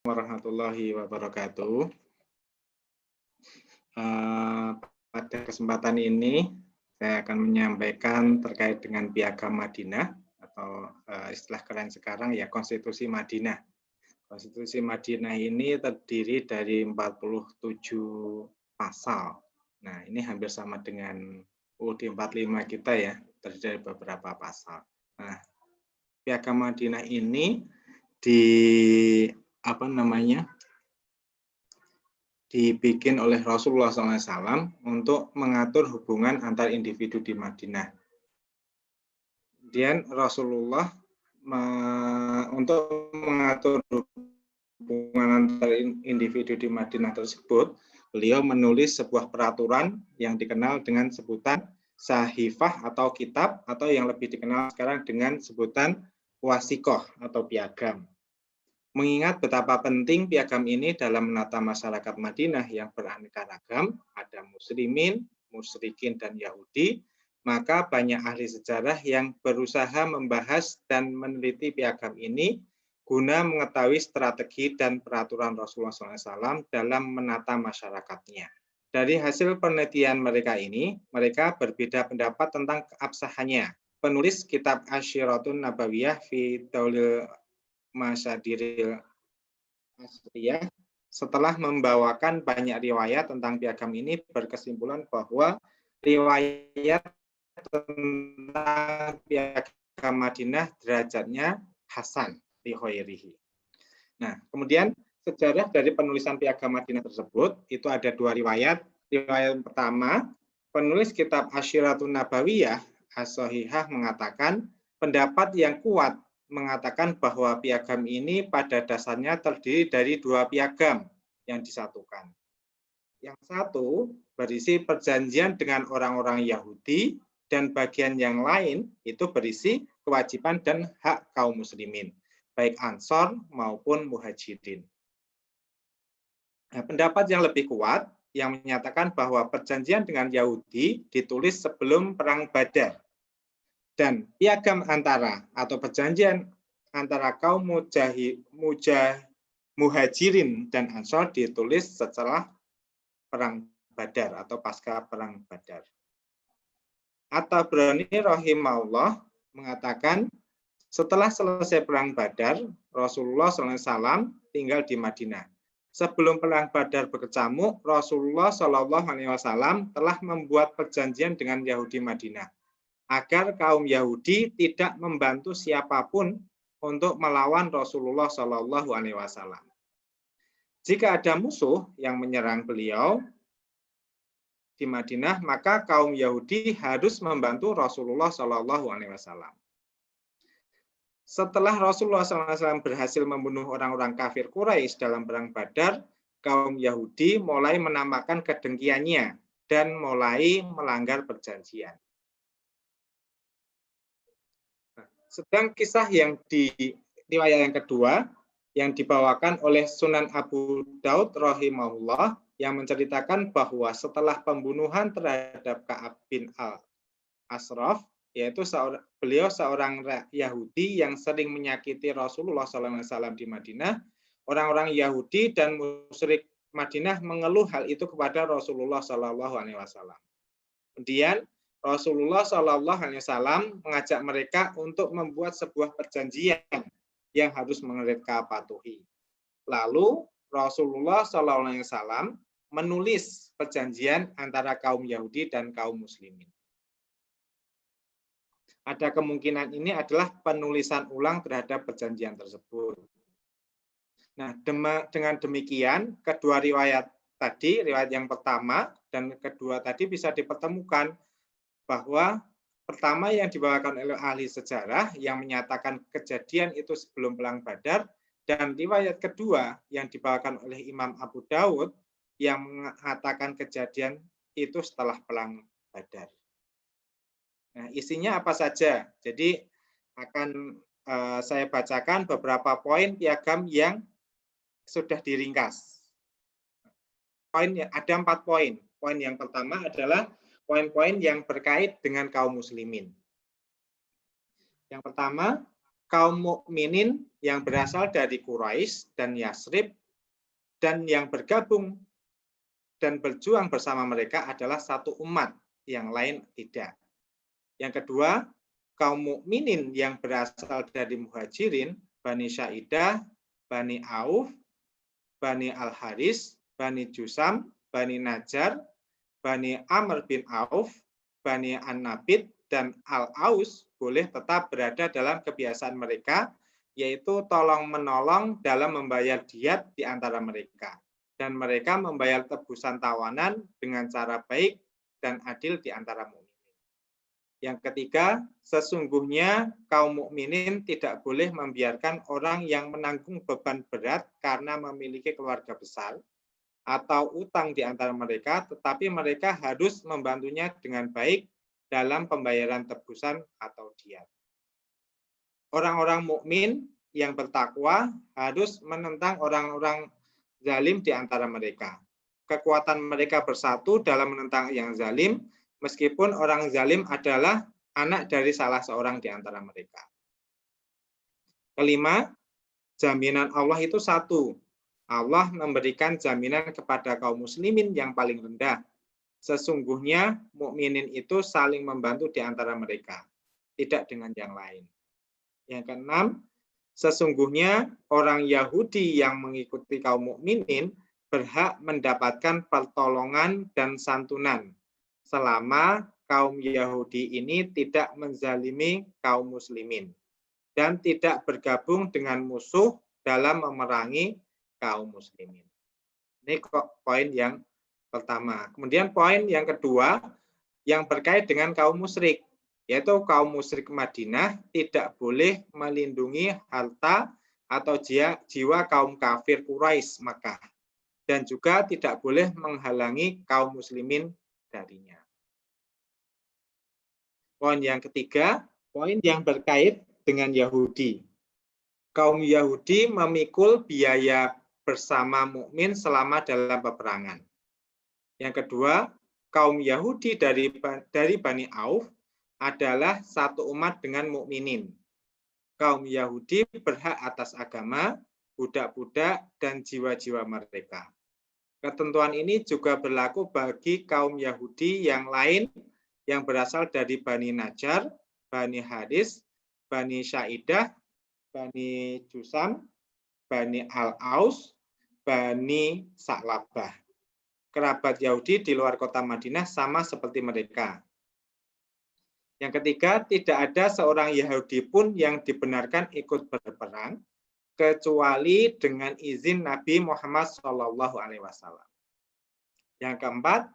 Warahmatullahi wabarakatuh. Pada kesempatan ini saya akan menyampaikan terkait dengan Piagam Madinah atau istilah keren sekarang ya Konstitusi Madinah. Konstitusi Madinah ini terdiri dari 47 pasal. Nah, ini hampir sama dengan UUD 45 kita ya, terdiri dari beberapa pasal. Nah, Piagam Madinah ini dibikin oleh Rasulullah SAW untuk mengatur hubungan antar individu di Madinah. Kemudian Rasulullah untuk mengatur hubungan antar individu di Madinah tersebut, beliau menulis sebuah peraturan yang dikenal dengan sebutan sahifah atau kitab, atau yang lebih dikenal sekarang dengan sebutan wasikoh atau piagam. Mengingat betapa penting piagam ini dalam menata masyarakat Madinah yang beraneka ragam, ada muslimin, musyrikin, dan Yahudi, maka banyak ahli sejarah yang berusaha membahas dan meneliti piagam ini guna mengetahui strategi dan peraturan Rasulullah SAW dalam menata masyarakatnya. Dari hasil penelitian mereka ini, mereka berbeda pendapat tentang keabsahannya. Penulis kitab Asyiratun Nabawiyah fi Daulil Masyadiril Asriyah setelah membawakan banyak riwayat tentang piagam ini berkesimpulan bahwa riwayat tentang piagam Madinah derajatnya hasan li ghairihi. Nah, kemudian sejarah dari penulisan piagam Madinah tersebut itu ada dua riwayat. Riwayat pertama, penulis kitab Asyiratun Nabawiyah As-Sahihah mengatakan pendapat yang kuat mengatakan bahwa piagam ini pada dasarnya terdiri dari dua piagam yang disatukan. Yang satu berisi perjanjian dengan orang-orang Yahudi dan bagian yang lain itu berisi kewajiban dan hak kaum muslimin, baik Ansor maupun Muhajirin. Nah, pendapat yang lebih kuat yang menyatakan bahwa perjanjian dengan Yahudi ditulis sebelum Perang Badar. Dan piagam antara atau perjanjian antara kaum Muhajirin dan Ansor ditulis setelah Perang Badar atau pasca Perang Badar. At-Tabrani rahimahullah mengatakan setelah selesai Perang Badar, Rasulullah SAW tinggal di Madinah. Sebelum Perang Badar berkecamuk, Rasulullah SAW telah membuat perjanjian dengan Yahudi Madinah agar kaum Yahudi tidak membantu siapapun untuk melawan Rasulullah SAW. Jika ada musuh yang menyerang beliau di Madinah, maka kaum Yahudi harus membantu Rasulullah SAW. Setelah Rasulullah SAW berhasil membunuh orang-orang kafir Quraisy dalam Perang Badar, kaum Yahudi mulai menampakkan kedengkiannya dan mulai melanggar perjanjian. Sedang kisah yang di riwayat yang kedua yang dibawakan oleh Sunan Abu Daud rahimahullah yang menceritakan bahwa setelah pembunuhan terhadap Ka'ab bin al-Ashraf, yaitu beliau seorang Yahudi yang sering menyakiti Rasulullah SAW di Madinah, orang-orang Yahudi dan musyrik Madinah mengeluh hal itu kepada Rasulullah SAW. Kemudian Rasulullah SAW mengajak mereka untuk membuat sebuah perjanjian yang harus mereka patuhi. Lalu Rasulullah SAW menulis perjanjian antara kaum Yahudi dan kaum Muslimin. Ada kemungkinan ini adalah penulisan ulang terhadap perjanjian tersebut. Nah, dengan demikian kedua riwayat tadi, riwayat yang pertama dan kedua tadi bisa dipertemukan bahwa pertama yang dibawakan oleh ahli sejarah yang menyatakan kejadian itu sebelum Perang Badar, dan riwayat kedua yang dibawakan oleh Imam Abu Daud yang mengatakan kejadian itu setelah Perang Badar. Nah, isinya apa saja? Jadi akan saya bacakan beberapa poin piagam yang sudah diringkas. Ada 4 poin. Poin yang pertama adalah poin-poin yang berkait dengan kaum muslimin. Yang pertama, kaum mukminin yang berasal dari Quraisy dan Yasrib dan yang bergabung dan berjuang bersama mereka adalah satu umat, yang lain tidak. Yang kedua, kaum mukminin yang berasal dari Muhajirin, Bani Saidah, Bani Auf, Bani Al-Haris, Bani Jusam, Bani Najjar, Bani Amr bin Auf, Bani An-Nabit, dan Al-Aus boleh tetap berada dalam kebiasaan mereka, yaitu tolong-menolong dalam membayar diat di antara mereka. Dan mereka membayar tebusan tawanan dengan cara baik dan adil di antara mukminin. Yang ketiga, sesungguhnya kaum mukminin tidak boleh membiarkan orang yang menanggung beban berat karena memiliki keluarga besar atau utang di antara mereka, tetapi mereka harus membantunya dengan baik dalam pembayaran tebusan atau diat. Orang-orang mukmin yang bertakwa harus menentang orang-orang zalim di antara mereka. Kekuatan mereka bersatu dalam menentang yang zalim, meskipun orang zalim adalah anak dari salah seorang di antara mereka. Kelima, jaminan Allah itu satu. Allah memberikan jaminan kepada kaum muslimin yang paling rendah. Sesungguhnya mukminin itu saling membantu di antara mereka, tidak dengan yang lain. Yang keenam, sesungguhnya orang Yahudi yang mengikuti kaum mukminin berhak mendapatkan pertolongan dan santunan selama kaum Yahudi ini tidak menzalimi kaum muslimin dan tidak bergabung dengan musuh dalam memerangi kaum muslimin. Ini poin yang pertama. Kemudian poin yang kedua yang berkait dengan kaum musyrik, yaitu kaum musyrik Madinah tidak boleh melindungi harta atau jiwa kaum kafir Quraisy Makkah dan juga tidak boleh menghalangi kaum muslimin darinya. Poin yang ketiga, poin yang berkait dengan Yahudi. Kaum Yahudi memikul biaya bersama mukmin selama dalam peperangan. Yang kedua, kaum Yahudi dari Bani Auf adalah satu umat dengan mukminin. Kaum Yahudi berhak atas agama, budak-budak, dan jiwa-jiwa mereka. Ketentuan ini juga berlaku bagi kaum Yahudi yang lain yang berasal dari Bani Najjar, Bani Haris, Bani Saidah, Bani Jusam, Bani Al-Aus, Bani Sa'labah. Kerabat Yahudi di luar kota Madinah sama seperti mereka. Yang ketiga, tidak ada seorang Yahudi pun yang dibenarkan ikut berperang kecuali dengan izin Nabi Muhammad SAW. Yang keempat,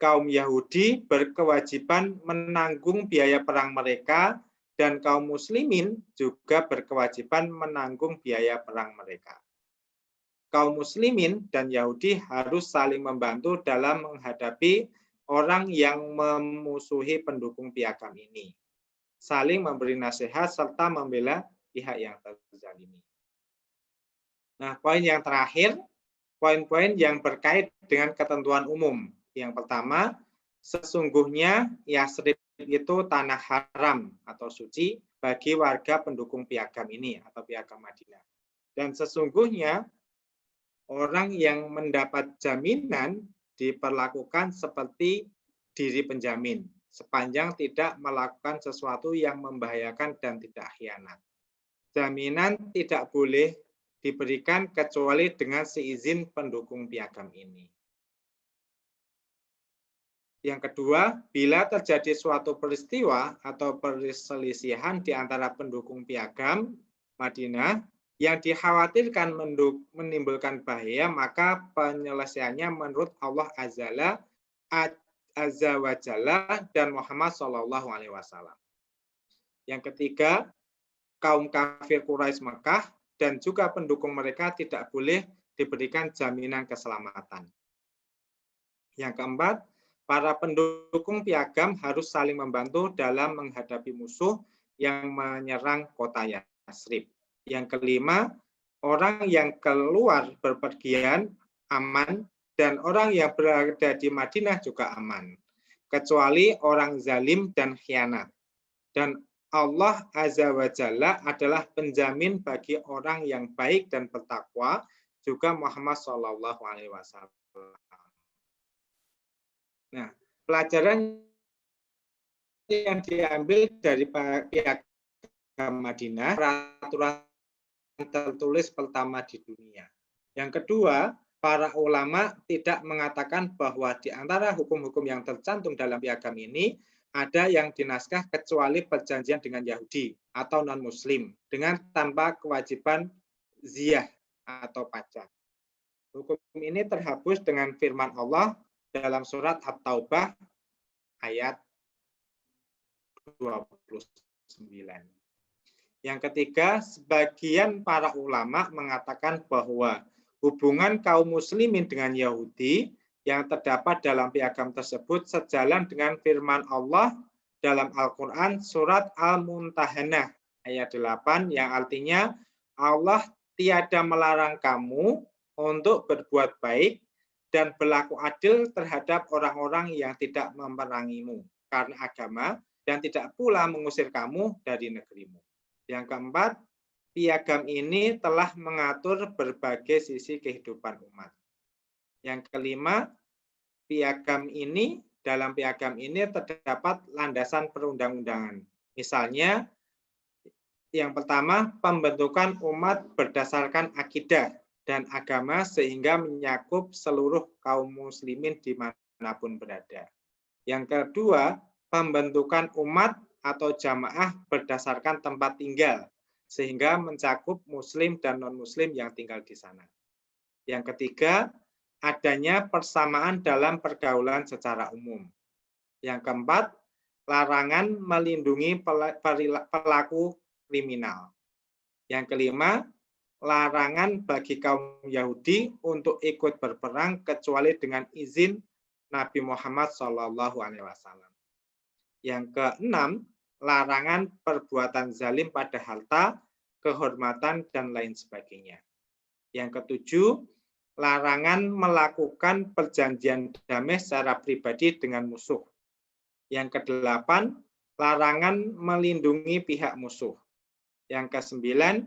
kaum Yahudi berkewajiban menanggung biaya perang mereka dan kaum muslimin juga berkewajiban menanggung biaya perang mereka. Kaum muslimin dan Yahudi harus saling membantu dalam menghadapi orang yang memusuhi pendukung piagam ini, saling memberi nasihat serta membela pihak yang terzalimi. Nah, poin yang terakhir, poin-poin yang berkait dengan ketentuan umum. Yang pertama, sesungguhnya Yasrib itu tanah haram atau suci bagi warga pendukung piagam ini atau piagam Madinah. Dan sesungguhnya orang yang mendapat jaminan diperlakukan seperti diri penjamin, sepanjang tidak melakukan sesuatu yang membahayakan dan tidak khianat. Jaminan tidak boleh diberikan kecuali dengan seizin pendukung piagam ini. Yang kedua, bila terjadi suatu peristiwa atau perselisihan di antara pendukung piagam Madinah yang dikhawatirkan menimbulkan bahaya, maka penyelesaiannya menurut Allah Azza wa Jalla dan Muhammad SAW. Yang ketiga, kaum kafir Quraisy Makkah dan juga pendukung mereka tidak boleh diberikan jaminan keselamatan. Yang keempat, para pendukung piagam harus saling membantu dalam menghadapi musuh yang menyerang kota Yasrib. Yang kelima, orang yang keluar berpergian aman dan orang yang berada di Madinah juga aman, kecuali orang zalim dan khianat. Dan Allah Azza wa Jalla adalah penjamin bagi orang yang baik dan bertakwa, juga Muhammad Shallallahu Alaihi Wasallam. Nah, pelajaran yang diambil dari Piagam Madinah, peraturan tertulis pertama di dunia. Yang kedua, para ulama tidak mengatakan bahwa di antara hukum-hukum yang tercantum dalam piagam ini ada yang dinaskah kecuali perjanjian dengan Yahudi atau non-Muslim dengan tanpa kewajiban ziyah atau pajak. Hukum ini terhapus dengan firman Allah dalam surat At-Taubah ayat 29. Yang ketiga, sebagian para ulama mengatakan bahwa hubungan kaum muslimin dengan Yahudi yang terdapat dalam piagam tersebut sejalan dengan firman Allah dalam Al-Quran surat Al-Mumtahanah ayat 8 yang artinya Allah tiada melarang kamu untuk berbuat baik dan berlaku adil terhadap orang-orang yang tidak memerangimu karena agama dan tidak pula mengusir kamu dari negerimu. Yang keempat, piagam ini telah mengatur berbagai sisi kehidupan umat. Yang kelima, dalam piagam ini terdapat landasan perundang-undangan. Misalnya, yang pertama, pembentukan umat berdasarkan akidah dan agama sehingga menyakup seluruh kaum muslimin dimanapun berada. Yang kedua, pembentukan umat atau jamaah berdasarkan tempat tinggal sehingga mencakup muslim dan non-muslim yang tinggal di sana. Yang ketiga, adanya persamaan dalam pergaulan secara umum. Yang keempat, larangan melindungi pelaku kriminal. Yang kelima, larangan bagi kaum Yahudi untuk ikut berperang kecuali dengan izin Nabi Muhammad SAW. Yang keenam, larangan perbuatan zalim pada harta, kehormatan, dan lain sebagainya. Yang ketujuh, larangan melakukan perjanjian damai secara pribadi dengan musuh. Yang kedelapan, larangan melindungi pihak musuh. Yang kesembilan,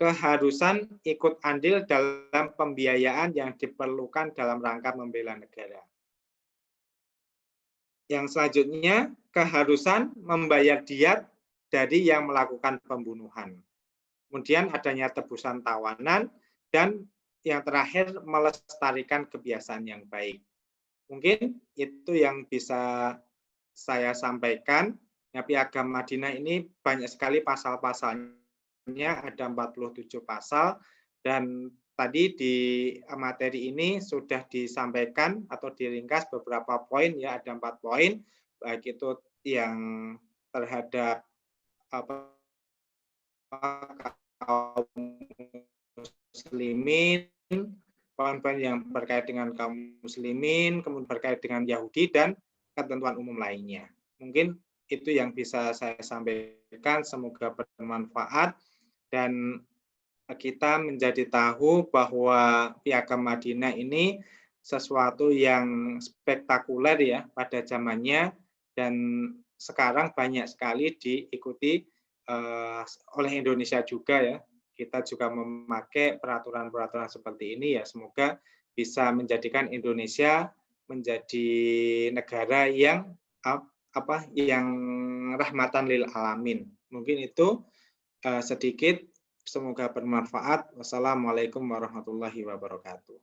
keharusan ikut andil dalam pembiayaan yang diperlukan dalam rangka membela negara. Yang selanjutnya, keharusan membayar diat dari yang melakukan pembunuhan. Kemudian adanya tebusan tawanan, dan yang terakhir melestarikan kebiasaan yang baik. Mungkin itu yang bisa saya sampaikan. Ya, Piagam Madinah ini banyak sekali pasal-pasalnya, ada 47 pasal, dan tadi di materi ini sudah disampaikan atau diringkas beberapa poin, ya ada 4 poin, baik itu yang terhadap kaum muslimin, poin-poin yang berkait dengan kaum muslimin, kemudian berkait dengan Yahudi dan ketentuan umum lainnya. Mungkin itu yang bisa saya sampaikan, semoga bermanfaat dan kita menjadi tahu bahwa Piagam Madinah ini sesuatu yang spektakuler ya pada zamannya, dan sekarang banyak sekali diikuti oleh Indonesia juga ya. Kita juga memakai peraturan-peraturan seperti ini ya, semoga bisa menjadikan Indonesia menjadi negara yang yang rahmatan lil alamin. Mungkin itu sedikit, semoga bermanfaat. Wassalamualaikum warahmatullahi wabarakatuh.